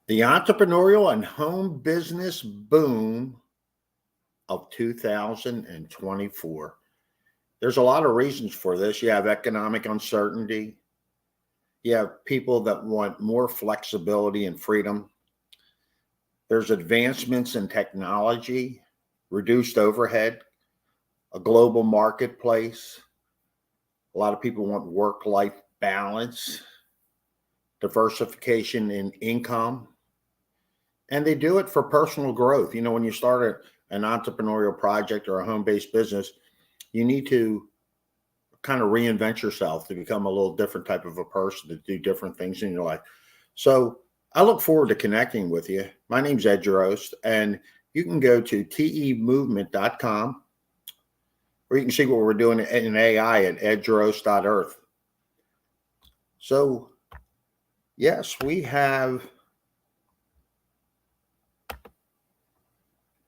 The entrepreneurial and home business boom of 2024. There's a lot of reasons for this. You have economic uncertainty. You have people that want more flexibility and freedom. There's advancements in technology, reduced overhead, a global marketplace. A lot of people want work-life balance, diversification in income, and they do it for personal growth. You know, when you start an entrepreneurial project or a home-based business, you need to kind of reinvent yourself to become a little different type of a person, to do different things in your life. So I look forward to connecting with you. My name's Ed Jarost, and you can go to temovement.com, or you can see what we're doing in AI at edjarost.earth. So, yes, we have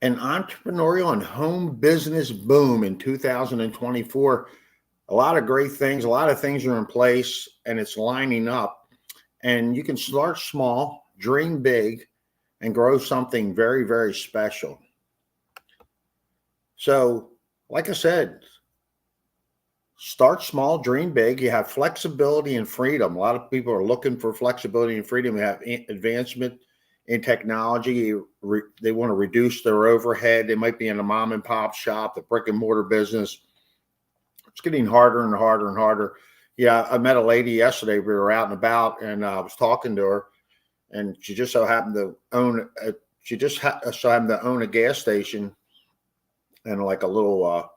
an entrepreneurial and home business boom in 2024. A lot of great things, a lot of things are in place, and it's lining up. And you can start small, dream big, and grow something very, very special. So, like I said, start small, dream big. You have flexibility and freedom. A lot of people are looking for flexibility and freedom. We have advancement in technology. They want to reduce their overhead. They might be in a mom and pop shop, the brick and mortar business. It's getting harder and harder and harder. Yeah, I met a lady yesterday. We were out and about, and I was talking to her, and she just so happened to own. So happened to own a gas station and like a little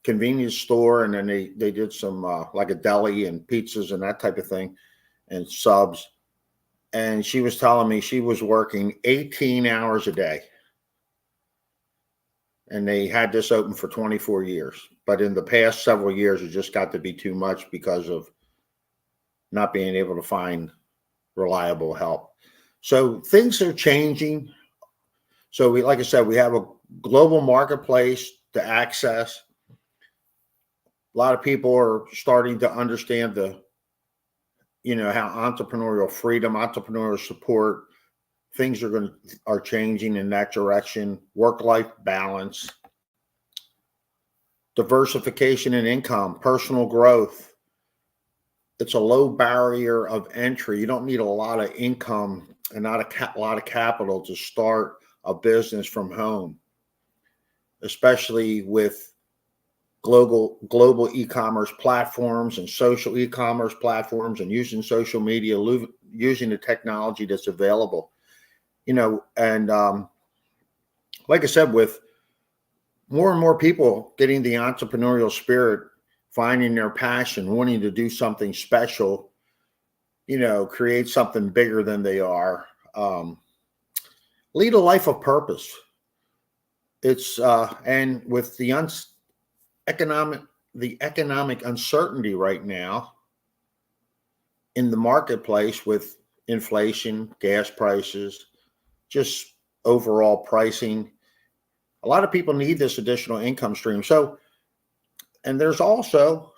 convenience store, and then they did some like a deli and pizzas and that type of thing, and subs. And she was telling me she was working 18 hours a day. And they had this open for 24 years. But in the past several years, it just got to be too much because of not being able to find reliable help. So things are changing. So like I said, we have a global marketplace to access. A lot of people are starting to understand how entrepreneurial freedom, entrepreneurial support, things are changing in that direction. Work-life balance, diversification in income, personal growth. It's a low barrier of entry. You don't need a lot of income and not a lot of capital to start a business from home, especially with global e-commerce platforms and social e-commerce platforms, and using social media, using the technology that's available. And like I said, with more and more people getting the entrepreneurial spirit, finding their passion, wanting to do something special, create something bigger than they are, lead a life of purpose. It's and with the economic uncertainty right now in the marketplace, with inflation, gas prices, just overall pricing, a lot of people need this additional income stream. So, and there's also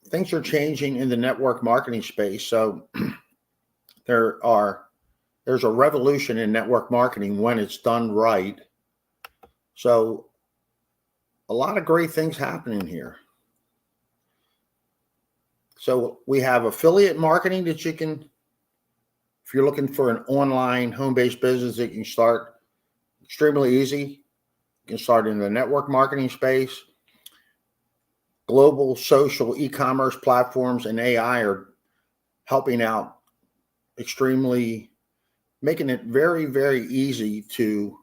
things are changing in the network marketing space. So there's a revolution in network marketing when it's done right. So a lot of great things happening here. So we have affiliate marketing that you can, if you're looking for an online home-based business that you can start extremely easy. You can start in the network marketing space. Global social e-commerce platforms and AI are helping out extremely, making it very, very easy to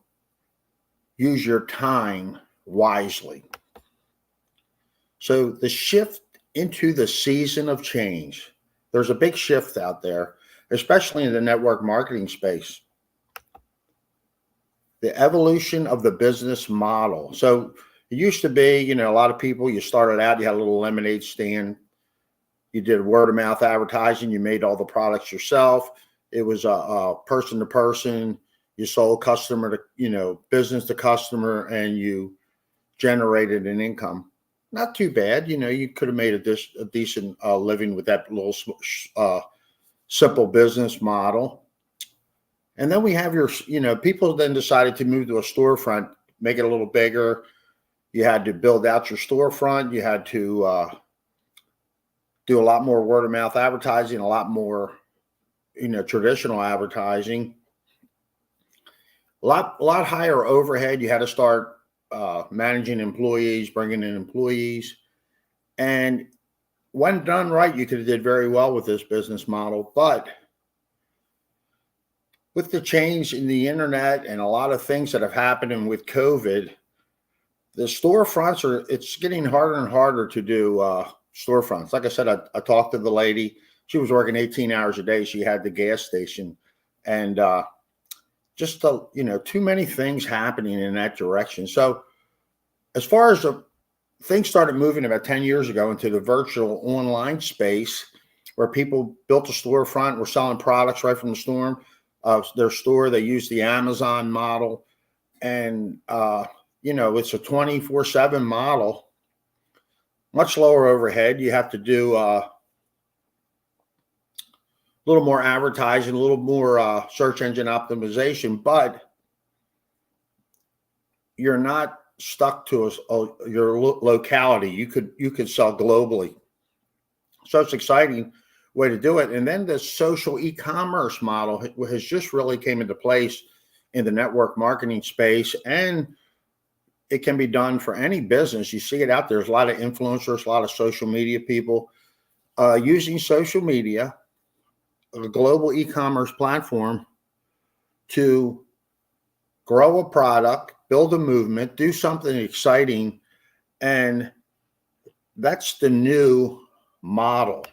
use your time wisely. So the shift into the season of change, there's a big shift out there, especially in the network marketing space. The evolution of the business model. So it used to be, a lot of people, you started out, you had a little lemonade stand, you did word of mouth advertising, you made all the products yourself. It was a person to person. You sold customer to, business to customer, and you generated an income. Not too bad. You could have made a decent living with that little simple business model. And then we have people then decided to move to a storefront, make it a little bigger. You had to build out your storefront. You had to do a lot more word of mouth advertising, a lot more, traditional advertising, a lot higher overhead. You had to start managing employees, bringing in employees. And when done right, you could have did very well with this business model. But with the change in the internet and a lot of things that have happened, and with COVID, the storefronts it's getting harder and harder to do storefronts. Like I said, I talked to the lady. She was working 18 hours a day. She had the gas station, and just too many things happening in that direction. So as far as things started moving about 10 years ago into the virtual online space, where people built a storefront, were selling products right from their store. They used the Amazon model, and it's a 24/7 model, much lower overhead. You have to do a little more advertising, a little more search engine optimization, but you're not stuck to your locality. You could sell globally. So it's an exciting way to do it. And then the social e-commerce model has just really came into place in the network marketing space, and it can be done for any business. You see it out there. There's a lot of influencers, a lot of social media people using social media, a global e-commerce platform, to grow a product, build a movement, do something exciting. And that's the new model.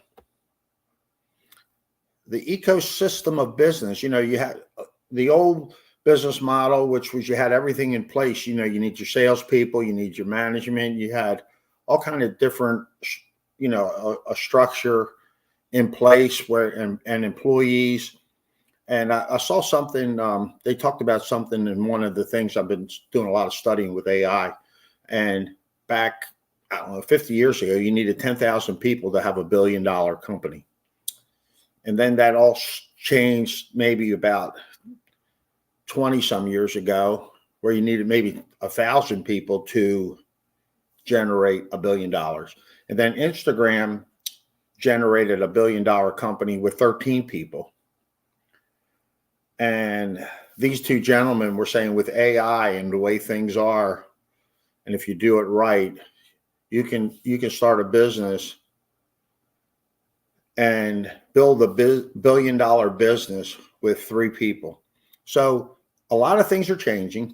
The ecosystem of business, you had the old business model, which was you had everything in place. You need your salespeople, you need your management, you had all kind of different, a structure in place and employees. And I saw something, they talked about something in one of the things. I've been doing a lot of studying with AI, and back, I don't know, 50 years ago, you needed 10,000 people to have $1 billion company. And then that all changed maybe about 20 some years ago, where you needed maybe 1,000 people to generate $1 billion. And then Instagram generated $1 billion company with 13 people. And these two gentlemen were saying, with AI and the way things are, and if you do it right, you can start a business and build a $1 billion business with 3 people. So a lot of things are changing.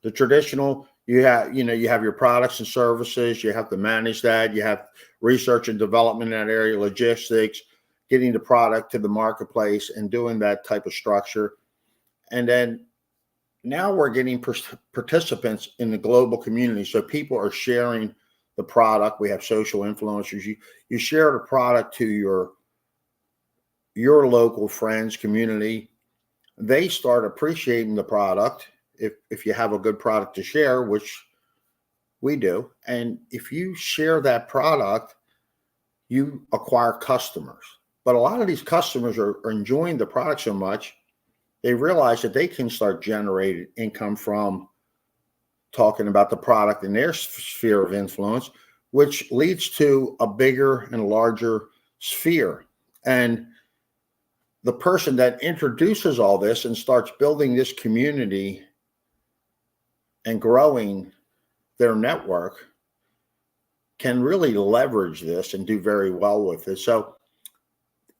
The traditional, you have your products and services. You have to manage that. You have research and development in that area, logistics, getting the product to the marketplace, and doing that type of structure. And then now we're getting participants in the global community. So people are sharing the product. We have social influencers. You share the product to your local friends, community. They start appreciating the product if you have a good product to share, which we do. And if you share that product, you acquire customers. But a lot of these customers are enjoying the product so much, they realize that they can start generating income from talking about the product in their sphere of influence, which leads to a bigger and larger sphere. And the person that introduces all this and starts building this community and growing their network can really leverage this and do very well with it. So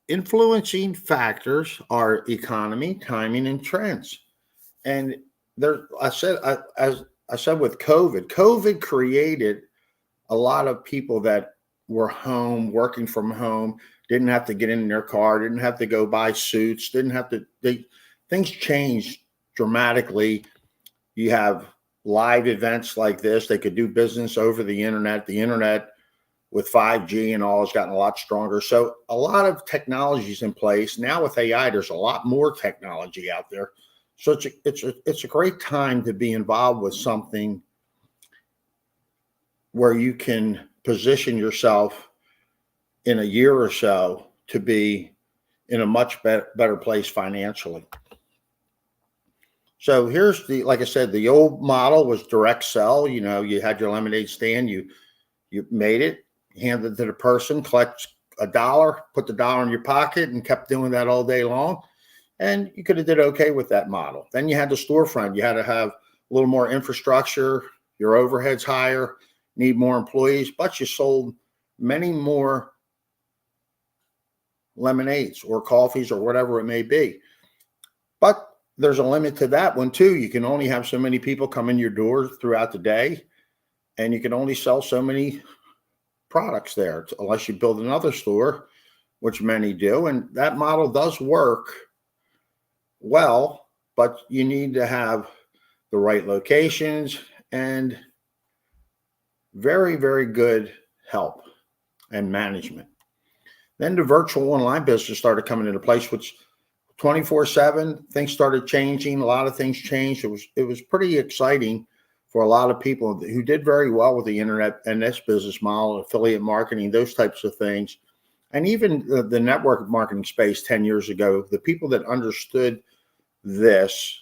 influencing factors are economy, timing, and trends. And as I said, with COVID created a lot of people that were home, working from home, didn't have to get in their car, didn't have to go buy suits, things changed dramatically. You have live events like this. They could do business over the internet. The internet with 5G and all has gotten a lot stronger. So a lot of technology is in place. Now with AI, there's a lot more technology out there. So it's a great time to be involved with something where you can position yourself in a year or so to be in a much better place financially. So here's like I said, the old model was direct sell. You had your lemonade stand, you made it, handed it to the person, collect a dollar, put the dollar in your pocket, and kept doing that all day long. And you could have did okay with that model. Then you had the storefront. You had to have a little more infrastructure. Your overhead's higher, need more employees, but you sold many more lemonades or coffees or whatever it may be. But there's a limit to that one too. You can only have so many people come in your door throughout the day, and you can only sell so many products there unless you build another store, which many do. And that model does work well, but you need to have the right locations and very, very good help and management. Then the virtual online business started coming into place, which 24/7 things started changing. A lot of things changed. It was pretty exciting for a lot of people who did very well with the internet and this business model, affiliate marketing, those types of things. And even the network marketing space 10 years ago, the people that understood this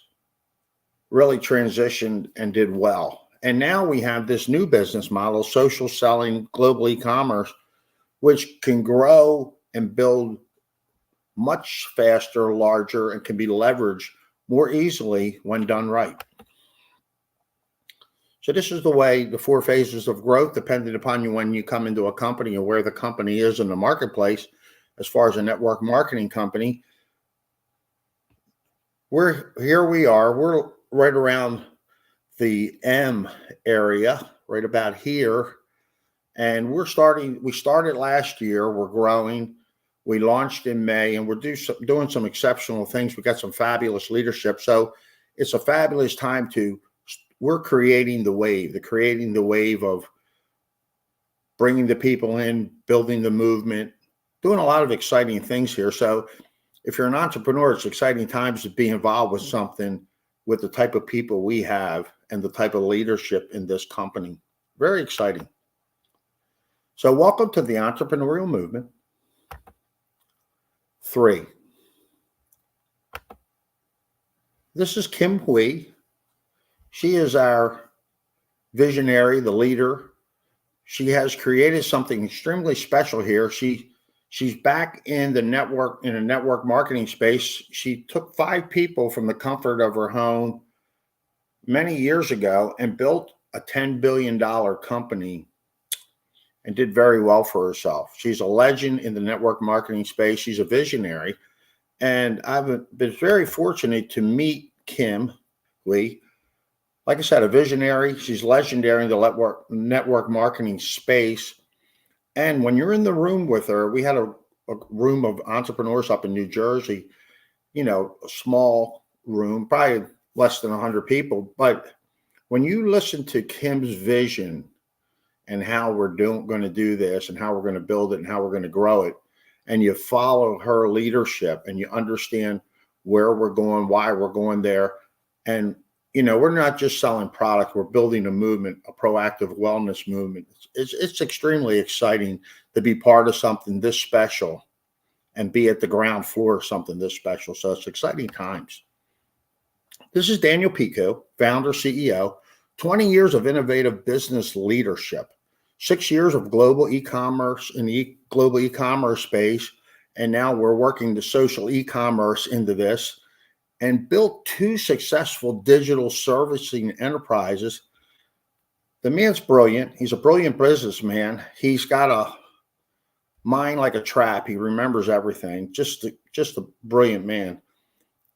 really transitioned and did well. And now we have this new business model, social selling, global e-commerce, which can grow and build much faster, larger, and can be leveraged more easily when done right. So this is the way the 4 phases of growth, depending upon you when you come into a company or where the company is in the marketplace. As far as a network marketing company, we're right around the M area, right about here. And we started last year, we're growing. We launched in May, and we're doing some exceptional things. We got some fabulous leadership. So it's a fabulous time we're creating the wave of bringing the people in, building the movement, doing a lot of exciting things here. So if you're an entrepreneur, it's exciting times to be involved with something with the type of people we have and the type of leadership in this company. Very exciting. So welcome to the entrepreneurial movement. 3. This is Kim Hui. She is our visionary, the leader. She has created something extremely special here. She's back in a network marketing space. She took 5 people from the comfort of her home many years ago and built a $10 billion company and did very well for herself. She's a legend in the network marketing space. She's a visionary. And I've been very fortunate to meet Kim Hui. Like I said, a visionary. She's legendary in the network marketing space. And when you're in the room with her, we had a room of entrepreneurs up in New Jersey, a small room, probably less than 100 people. But when you listen to Kim's vision and how we're going to do this and how we're going to build it and how we're going to grow it, and you follow her leadership and you understand where we're going, why we're going there, and we're not just selling product, we're building a movement, a proactive wellness movement. It's extremely exciting to be part of something this special and be at the ground floor of something this special. So it's exciting times. This is Daniel Pico, founder, CEO, 20 years of innovative business leadership, 6 years of global e-commerce in the global e-commerce space. And now we're working the social e-commerce into this, and built 2 successful digital servicing enterprises. The man's brilliant. He's a brilliant businessman. He's got a mind like a trap. He remembers everything. Just a brilliant man.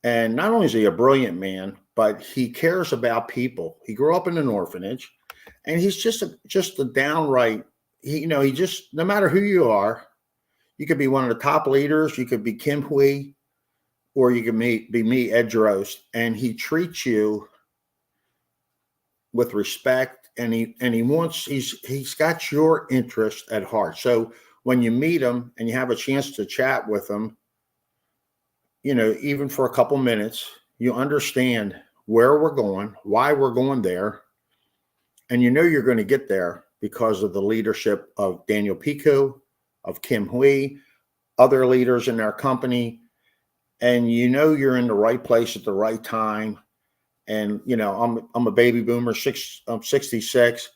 And not only is he a brilliant man, but he cares about people. He grew up in an orphanage, and he's just a downright, he just, no matter who you are, you could be one of the top leaders. You could be Kim Hui, or you can be me, Ed Drost, and he treats you with respect, and he's got your interest at heart. So when you meet him and you have a chance to chat with him, even for a couple minutes, you understand where we're going, why we're going there, and you're going to get there because of the leadership of Daniel Pico, of Kim Hui, other leaders in our company. And you're in the right place at the right time. And, I'm a baby boomer, I'm 66,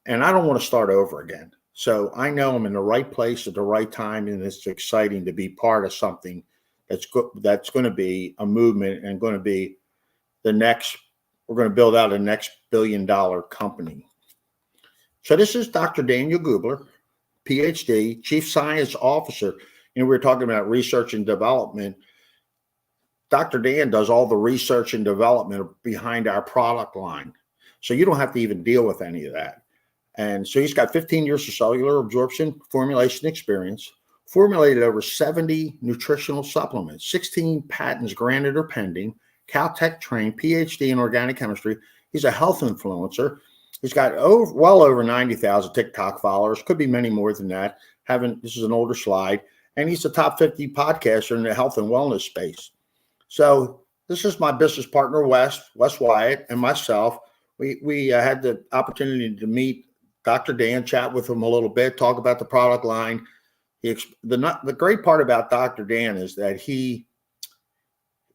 and I don't want to start over again. So I know I'm in the right place at the right time, and it's exciting to be part of something that's going to be a movement and going to be the next. We're going to build out a next $1 billion company. So this is Dr. Daniel Gubler, PhD, Chief Science Officer. We were talking about research and development. Dr. Dan does all the research and development behind our product line. So you don't have to even deal with any of that. And so he's got 15 years of cellular absorption formulation experience, formulated over 70 nutritional supplements, 16 patents granted or pending, Caltech trained, PhD in organic chemistry. He's a health influencer. He's got well over 90,000 TikTok followers, could be many more than that. This is an older slide. And he's a top 50 podcaster in the health and wellness space. So this is my business partner, Wes Wyatt, and myself. We had the opportunity to meet Dr. Dan, chat with him a little bit, talk about the product line. The great part about Dr. Dan is that he,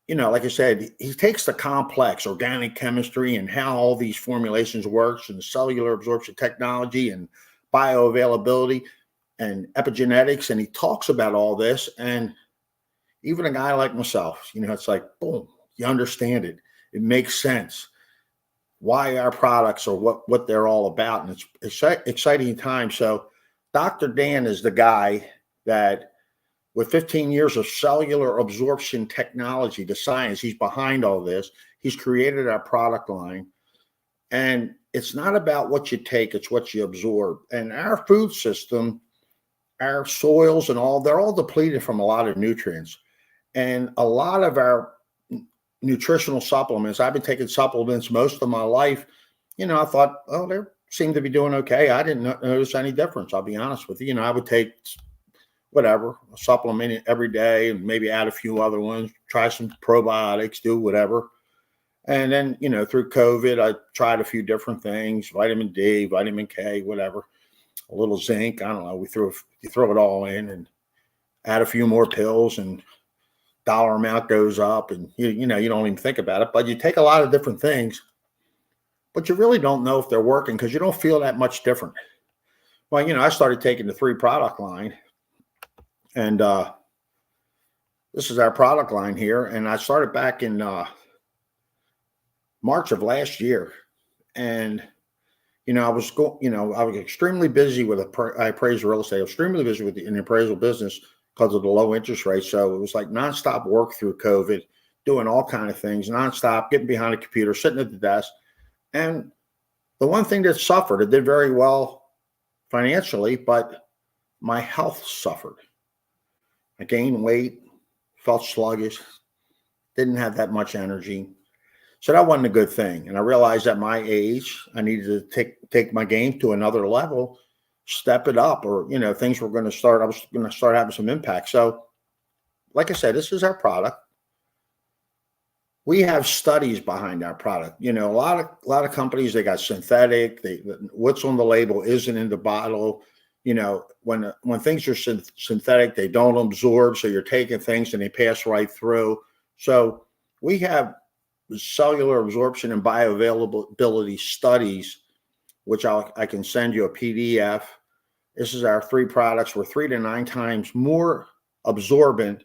like I said, he takes the complex organic chemistry and how all these formulations works and cellular absorption technology and bioavailability and epigenetics, and he talks about all this. And even a guy like myself, it's like, boom, you understand it. It makes sense why our products are what they're all about. And it's exciting time. So Dr. Dan is the guy that, with 15 years of cellular absorption technology, the science, he's behind all this. He's created our product line. And it's not about what you take, it's what you absorb. And our food system, our soils and they're all depleted from a lot of nutrients. And a lot of our nutritional supplements, I've been taking supplements most of my life. I thought, they seem to be doing okay. I didn't notice any difference. I'll be honest with you. I would take whatever, a supplement every day and maybe add a few other ones, try some probiotics, do whatever. And then, through COVID, I tried a few different things, vitamin D, vitamin K, whatever, a little zinc. I don't know. You throw it all in and add a few more pills, and dollar amount goes up, and you don't even think about it. But you take a lot of different things, but you really don't know if they're working because you don't feel that much different. Well, I started taking the 3 product line, and this is our product line here. And I started back in March of last year, and I was extremely busy with I appraised real estate. I was extremely busy with an appraisal business because of the low interest rate. So it was like nonstop work through COVID, doing all kind of things, nonstop, getting behind a computer, sitting at the desk. And the one thing that suffered, it did very well financially, but my health suffered. I gained weight, felt sluggish, didn't have that much energy. So that wasn't a good thing. And I realized at my age, I needed to take my game to another level, step it up, or, things were going to start. I was going to start having some impact. So like I said, this is our product. We have studies behind our product. A lot of companies, they got synthetic. What's on the label isn't in the bottle. When things are synthetic, they don't absorb. So you're taking things and they pass right through. So we have cellular absorption and bioavailability studies, which I can send you a PDF. This is our 3 products. We're 3 to 9 times more absorbent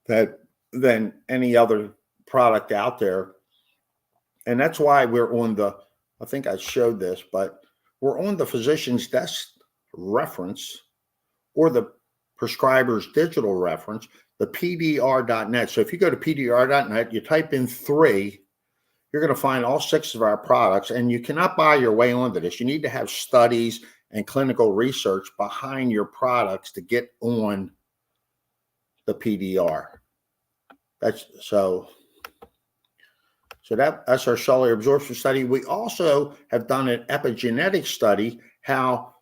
than any other product out there. And that's why we're on I think I showed this, but we're on the physician's desk reference or the prescriber's digital reference, the PDR.net. So if you go to PDR.net, you type in 3, you're going to find all 6 of our products, and you cannot buy your way onto this. You need to have studies and clinical research behind your products to get on the PDR. That's our cellular absorption study. We also have done an epigenetic study, how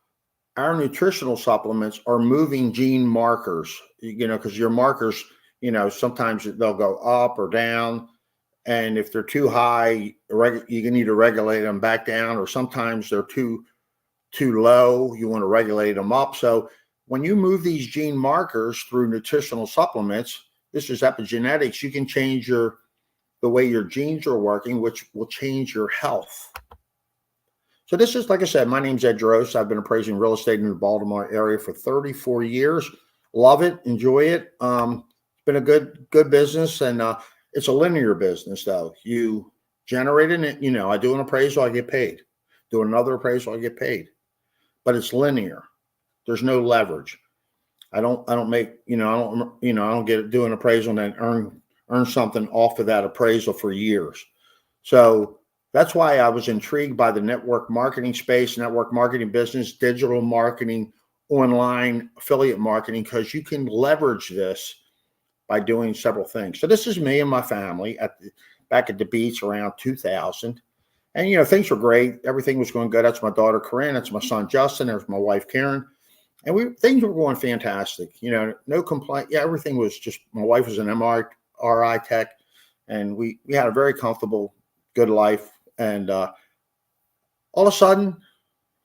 our nutritional supplements are moving gene markers, because your markers, sometimes they'll go up or down. And if they're too high, you can either regulate them back down, or sometimes they're too low. You want to regulate them up. So when you move these gene markers through nutritional supplements, this is epigenetics. You can change your the way your genes are working, which will change your health. So this is, like I said, my name's Ed Drost. I've been appraising real estate in the Baltimore area for 34 years. Love it, enjoy it. It's been a good business, and it's a linear business though. You generate it, I do an appraisal, I get paid. Do another appraisal, I get paid. But it's linear. There's no leverage. I don't make, I don't do an appraisal and then earn something off of that appraisal for years. So that's why I was intrigued by the network marketing space, network marketing business, digital marketing, online affiliate marketing, because you can leverage this by doing several things. So this is me and my family back at the beach around 2000. And, things were great. Everything was going good. That's my daughter, Corinne. That's my son, Justin. There's my wife, Karen. And things were going fantastic. No complaint. Yeah, everything was just, my wife was an MRI tech, and we had a very comfortable, good life. And all of a sudden,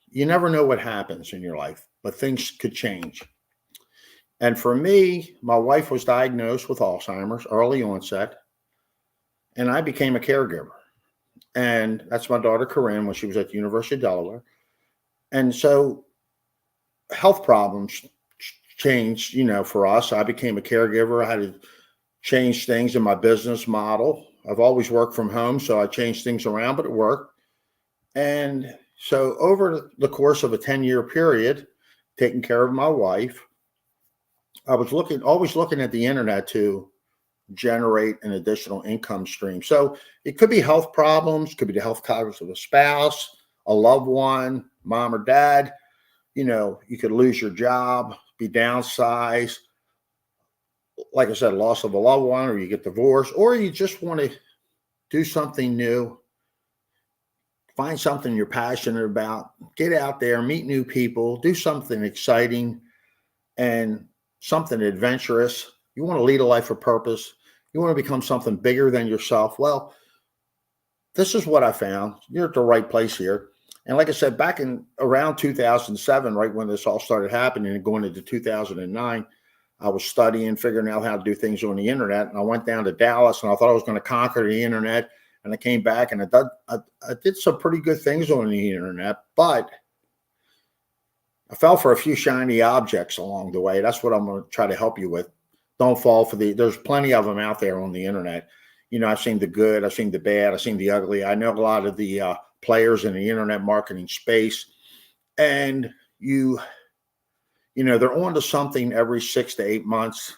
you never know what happens in your life, but things could change. And for me, my wife was diagnosed with Alzheimer's, early onset, and I became a caregiver. And that's my daughter, Corinne, when she was at the University of Delaware. And so health problems changed, for us. I became a caregiver. I had to change things in my business model. I've always worked from home, so I changed things around, but it worked. And so over the course of a 10-year period, taking care of my wife, I was always looking at the internet to generate an additional income stream. So it could be health problems, could be the health problems of a spouse, a loved one, mom or dad. You could lose your job, be downsized. Like I said, loss of a loved one, or you get divorced, or you just want to do something new, find something you're passionate about, get out there, meet new people, do something exciting and something adventurous. You want to lead a life of purpose. You want to become something bigger than yourself. Well, this is what I found. You're at the right place here. And like I said, back in around 2007, right when this all started happening and going into 2009, I was studying, figuring out how to do things on the internet. And I went down to Dallas, and I thought I was going to conquer the internet. And I came back, and I did some pretty good things on the internet, but I fell for a few shiny objects along the way. That's what I'm going to try to help you with. Don't fall for there's plenty of them out there on the internet. I've seen the good, I've seen the bad, I've seen the ugly. I know a lot of the players in the internet marketing space, and they're on to something every 6 to 8 months.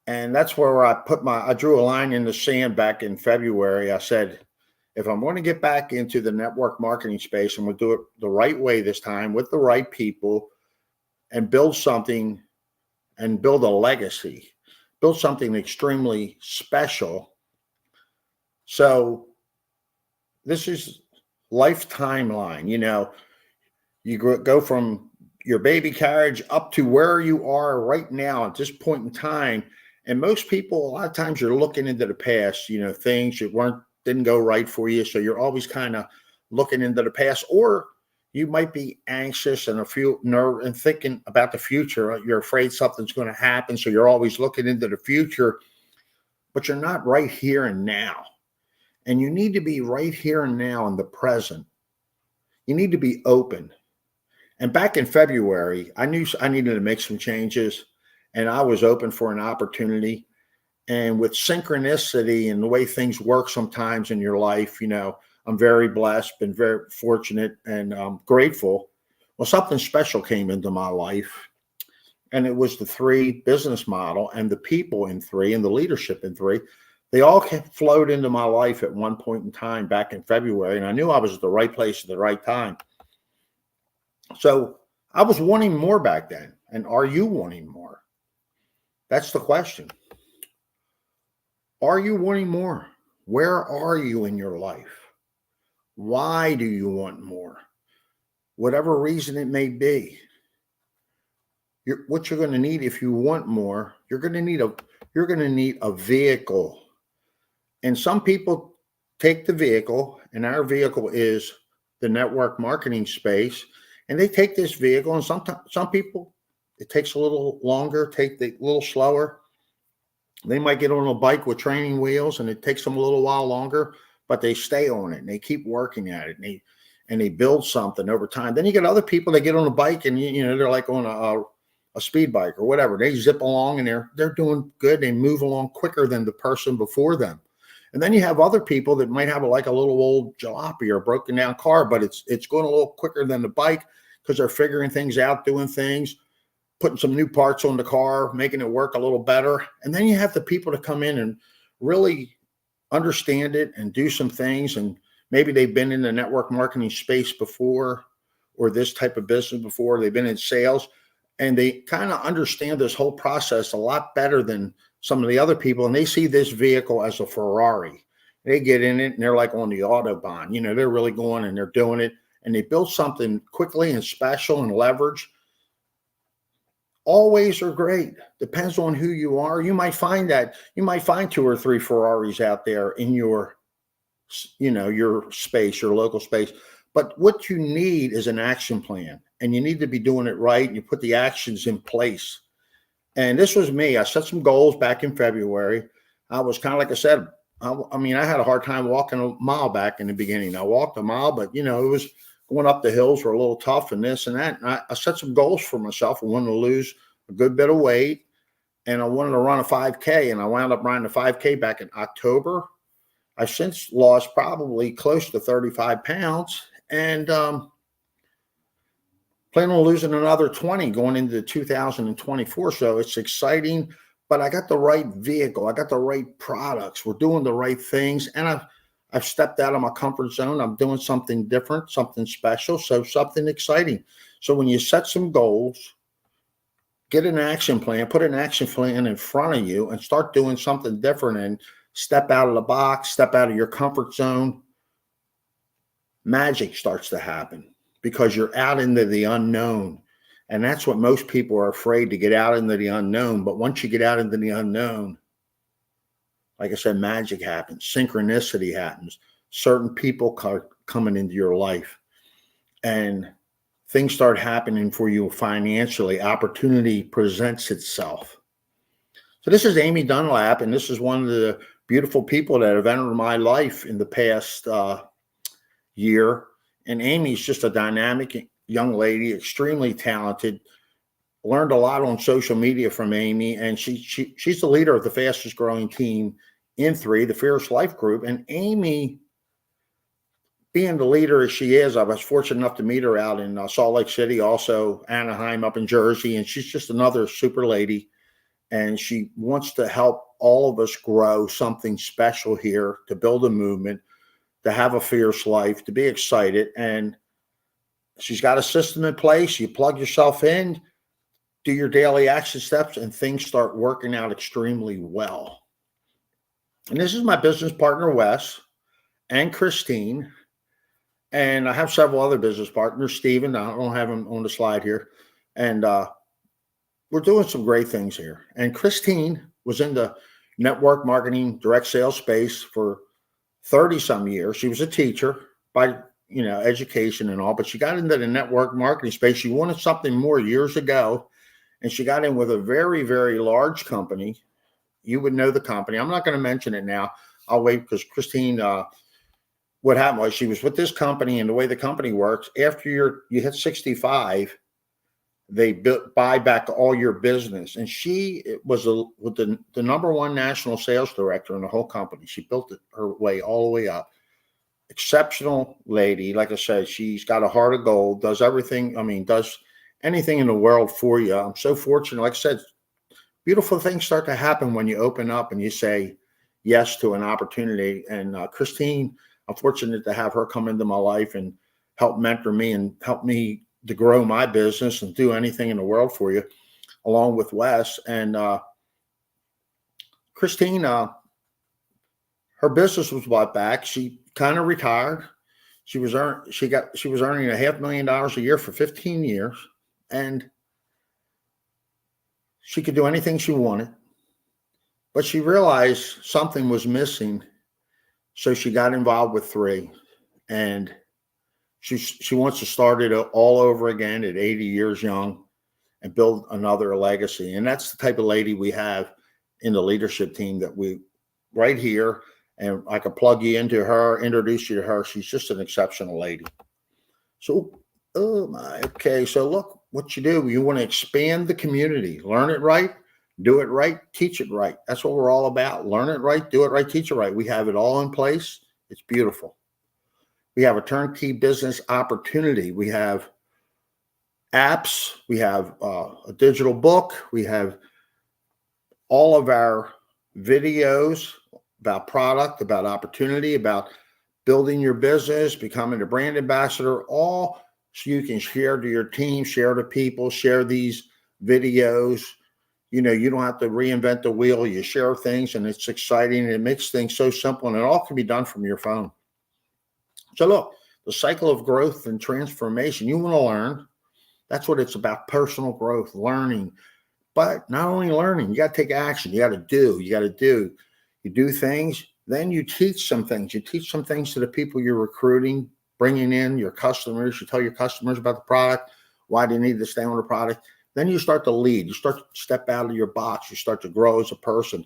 And that's where I drew a line in the sand back in February. I said, if I'm going to get back into the network marketing space, I'm going to do it the right way this time with the right people and build something and build a legacy, build something extremely special. So this is life timeline. You go from your baby carriage up to where you are right now at this point in time. And most people, a lot of times you're looking into the past, things that didn't go right for you. So you're always kind of looking into the past, or you might be anxious and nervous and thinking about the future. You're afraid something's going to happen. So you're always looking into the future, but you're not right here and now. And you need to be right here and now in the present. You need to be open. And back in February, I knew I needed to make some changes, and I was open for an opportunity. And with synchronicity and the way things work sometimes in your life, I'm very blessed, been very fortunate, and grateful. Well, something special came into my life, and it was the 3 business model and the people in 3 and the leadership in 3. They all flowed into my life at one point in time back in February, and I knew I was at the right place at the right time. So I was wanting more back then. And are you wanting more? That's the question. Are you wanting more? Where are you in your life? Why do you want more? Whatever reason it may be. What you're going to need if you want more, you're going to need a vehicle. And some people take the vehicle, and our vehicle is the network marketing space. And they take this vehicle, and some people, it takes a little longer, take a little slower. They might get on a bike with training wheels and it takes them a little while longer, but they stay on it and they keep working at it and they build something over time. Then you get other people that get on a bike and they're like on a speed bike or whatever. They zip along and they're doing good. They move along quicker than the person before them. And then you have other people that might have like a little old jalopy or a broken down car, but it's going a little quicker than the bike because they're figuring things out, doing things, putting some new parts on the car, making it work a little better. And then you have the people to come in and really understand it and do some things. And maybe they've been in the network marketing space before or this type of business before. They've been in sales and they kind of understand this whole process a lot better than some of the other people. And they see this vehicle as a Ferrari. They get in it and they're like on the Autobahn. They're really going and they're doing it. And they build something quickly and special and leverage. All ways are great. Depends on who you are. You might find 2 or 3 Ferraris out there in your space, your local space. But what you need is an action plan, and you need to be doing it right. And you put the actions in place. And this was me. I set some goals back in February. I was kind of, like I said, I had a hard time walking a mile back in the beginning. I walked a mile, but it was going up the hills were a little tough and this and that. And I set some goals for myself. I wanted to lose a good bit of weight and I wanted to run a 5K. And I wound up running a 5K back in October. I've since lost probably close to 35 pounds and plan on losing another 20 going into 2024. So it's exciting, but I got the right vehicle. I got the right products. We're doing the right things. And I've stepped out of my comfort zone. I'm doing something different, something special, so something exciting. So when you set some goals, get an action plan, put an action plan in front of you and start doing something different and step out of the box, step out of your comfort zone, magic starts to happen because you're out into the unknown. And that's what most people are afraid to get out into the unknown. But once you get out into the unknown, like I said, magic happens, synchronicity happens, certain people coming into your life and things start happening for you financially. Opportunity presents itself. So this is Amy Dunlap, and this is one of the beautiful people that have entered my life in the past year. And Amy's just a dynamic young lady, extremely talented. Learned a lot on social media from Amy, and she's the leader of the fastest growing team in 3, the Fierce Life Group. And Amy, being the leader as she is, I was fortunate enough to meet her out in Salt Lake City, also Anaheim up in Jersey, and she's just another super lady. And she wants to help all of us grow something special here, to build a movement, to have a fierce life, to be excited. And she's got a system in place. You plug yourself in, do your daily action steps, and things start working out extremely well. And this is my business partner, Wes, and Christine. And I have several other business partners, Steven. I don't have him on the slide here. And we're doing some great things here. And Christine was in the network marketing, direct sales space for 30 some years. She was a teacher by education and all, but she got into the network marketing space. She wanted something more years ago, and she got in with a very, very large company. You would know the company. I'm not going to mention it now. I'll wait, because Christine, what happened was she was with this company, and the way the company works, after you hit 65, they buy back all your business. And she was the number 1 national sales director in the whole company. She built her way all the way up. Exceptional lady. Like I said, she's got a heart of gold, does everything. Does anything in the world for you. I'm so fortunate. Like I said, beautiful things start to happen when you open up and you say yes to an opportunity. And Christine, I'm fortunate to have her come into my life and help mentor me and help me to grow my business and do anything in the world for you, along with Wes. And Christine, her business was bought back. She kind of retired. She was earning $500,000 a year for 15 years, and she could do anything she wanted. But she realized something was missing, so she got involved with 3, and she wants to start it all over again at 80 years young and build another legacy. And that's the type of lady we have in the leadership team that we right here, and I could plug you into her, introduce you to her. She's just an exceptional lady. So, oh my, okay. So look, what you do, you want to expand the community, learn it right, do it right, teach it right. That's what we're all about. Learn it right, do it right, teach it right. We have it all in place. It's beautiful. We have a turnkey business opportunity. We have apps. We have a digital book. We have all of our videos about product, about opportunity, about building your business, becoming a brand ambassador, all so you can share to your team, share to people, share these videos. You know, you don't have to reinvent the wheel. You share things and it's exciting and it makes things so simple, and it all can be done from your phone. So look, the cycle of growth and transformation, you want to learn. That's what it's about, personal growth, learning. But not only learning, you got to take action. You got to do. You do things, then you teach some things. You teach some things to the people you're recruiting, bringing in your customers. You tell your customers about the product, why they need to stay on the product. Then you start to lead. You start to step out of your box. You start to grow as a person,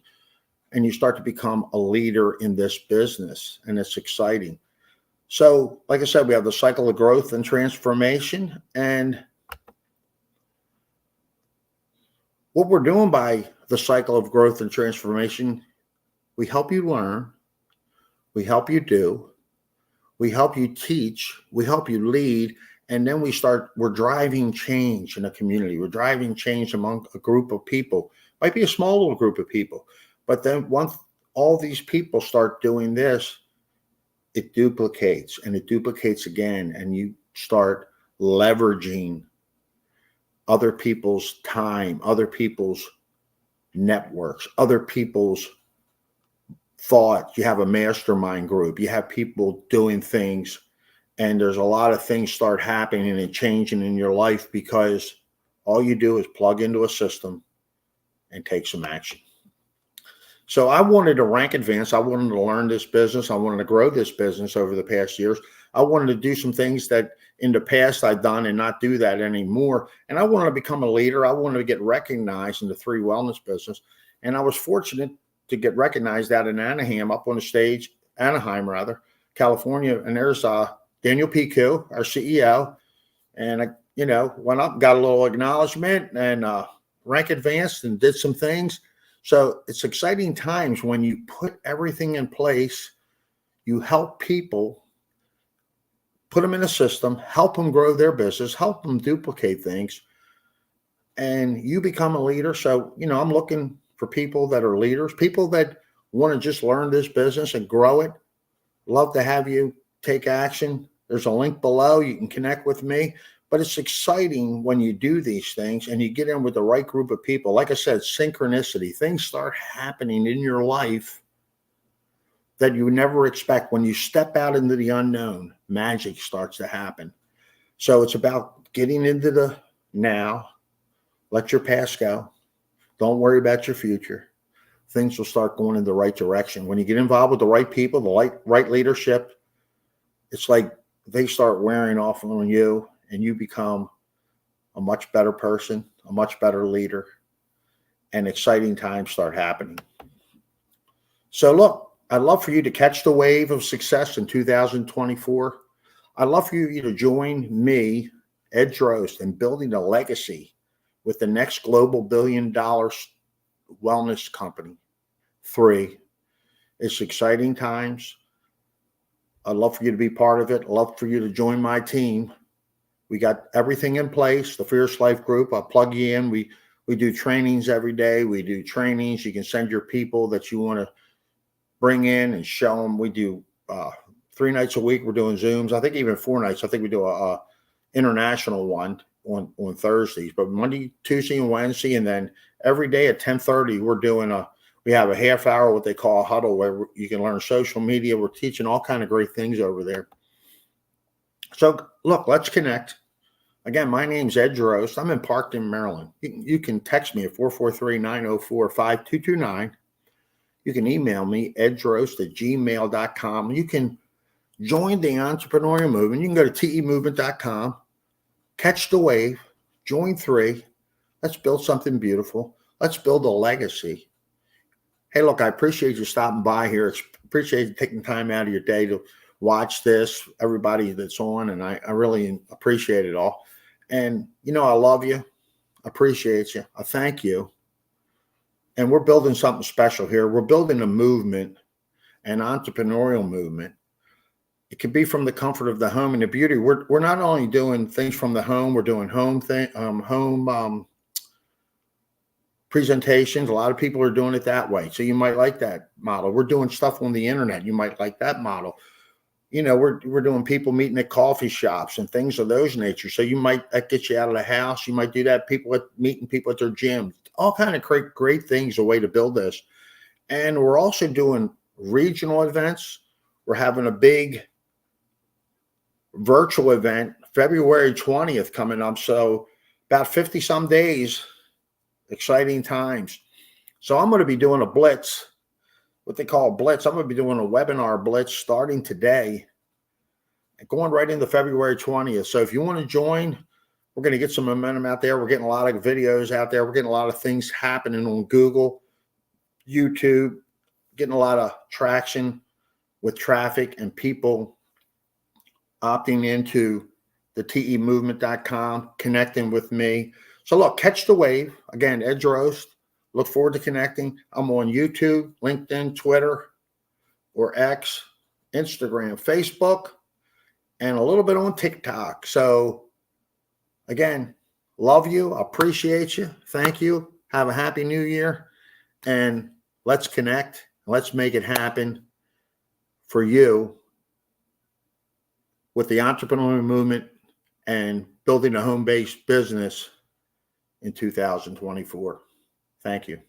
and you start to become a leader in this business, and it's exciting. So, like I said, we have the cycle of growth and transformation, and what we're doing by the cycle of growth and transformation, we help you learn, we help you do, we help you teach, we help you lead, and then we're driving change in a community. We're driving change among a group of people. Might be a small little group of people, but then once all these people start doing this, it duplicates and it duplicates again, and you start leveraging other people's time, other people's networks, other people's thought. You have a mastermind group. You have people doing things, and there's a lot of things start happening and changing in your life because all you do is plug into a system and take some action. So I wanted to rank advance. I wanted to learn this business. I wanted to grow this business over the past years. I wanted to do some things that in the past I've done and not do that anymore. And I wanted to become a leader. I wanted to get recognized in the 3 wellness business. And I was fortunate to get recognized out in Anaheim, up on the stage, Anaheim rather, California. And there's Daniel Pico, our CEO. And I, went up, got a little acknowledgement, and rank advanced and did some things. So it's exciting times when you put everything in place. You help people, put them in a system, help them grow their business, help them duplicate things, and you become a leader. So, I'm looking for people that are leaders, people that want to just learn this business and grow it. Love to have you take action. There's a link below. You can connect with me. But it's exciting when you do these things and you get in with the right group of people. Like I said, synchronicity. Things start happening in your life that you never expect. When you step out into the unknown, magic starts to happen. So it's about getting into the now. Let your past go. Don't worry about your future. Things will start going in the right direction. When you get involved with the right people, the right leadership, it's like they start wearing off on you, and you become a much better person, a much better leader, and exciting times start happening. So look, I'd love for you to catch the wave of success in 2024. I'd love for you to join me, Ed Drost, in building a legacy with the next global $1 billion wellness company. 3, it's exciting times. I'd love for you to be part of it. I'd love for you to join my team. We got everything in place, the Fierce Life Group. I'll plug you in. We do trainings every day. We do trainings. You can send your people that you want to bring in and show them. We do 3 nights a week. We're doing Zooms. I think even 4 nights. I think we do a international one on Thursdays, but Monday, Tuesday, and Wednesday. And then every day at 10:30, we have a half hour, what they call a huddle, where you can learn social media. We're teaching all kind of great things over there. So look, let's connect. Again, my name's Ed Drost. I'm in Parkton, Maryland. You can text me at 443-904-5229. You can email me, eddrost@gmail.com. You can join the entrepreneurial movement. You can go to temovement.com, catch the wave, join 3. Let's build something beautiful. Let's build a legacy. Hey, look, I appreciate you stopping by here. Appreciate you taking time out of your day to watch this, everybody that's on, and I really appreciate it all. And, I love you, appreciate you, I thank you. And we're building something special here. We're building a movement, an entrepreneurial movement. It could be from the comfort of the home and the beauty. We're not only doing things from the home, we're doing home presentations. A lot of people are doing it that way. So you might like that model. We're doing stuff on the internet. You might like that model. We're doing people meeting at coffee shops and things of those nature. So that gets you out of the house. You might do that. Meeting people at their gyms, all kind of great things, a way to build this. And we're also doing regional events. We're having a big virtual event, February 20th coming up. So about 50 some days, exciting times. So I'm going to be doing a blitz, what they call a blitz. I'm going to be doing a webinar blitz starting today and going right into February 20th. So if you want to join, we're going to get some momentum out there. We're getting a lot of videos out there. We're getting a lot of things happening on Google, YouTube, getting a lot of traction with traffic and people opting into the temovement.com, connecting with me. So look, catch the wave. Again, Ed Drost. Look forward to connecting. I'm on YouTube, LinkedIn, Twitter, or X, Instagram, Facebook, and a little bit on TikTok. So again, love you. Appreciate you. Thank you. Have a happy new year. And let's connect. Let's make it happen for you with the entrepreneurial movement and building a home-based business in 2024. Thank you.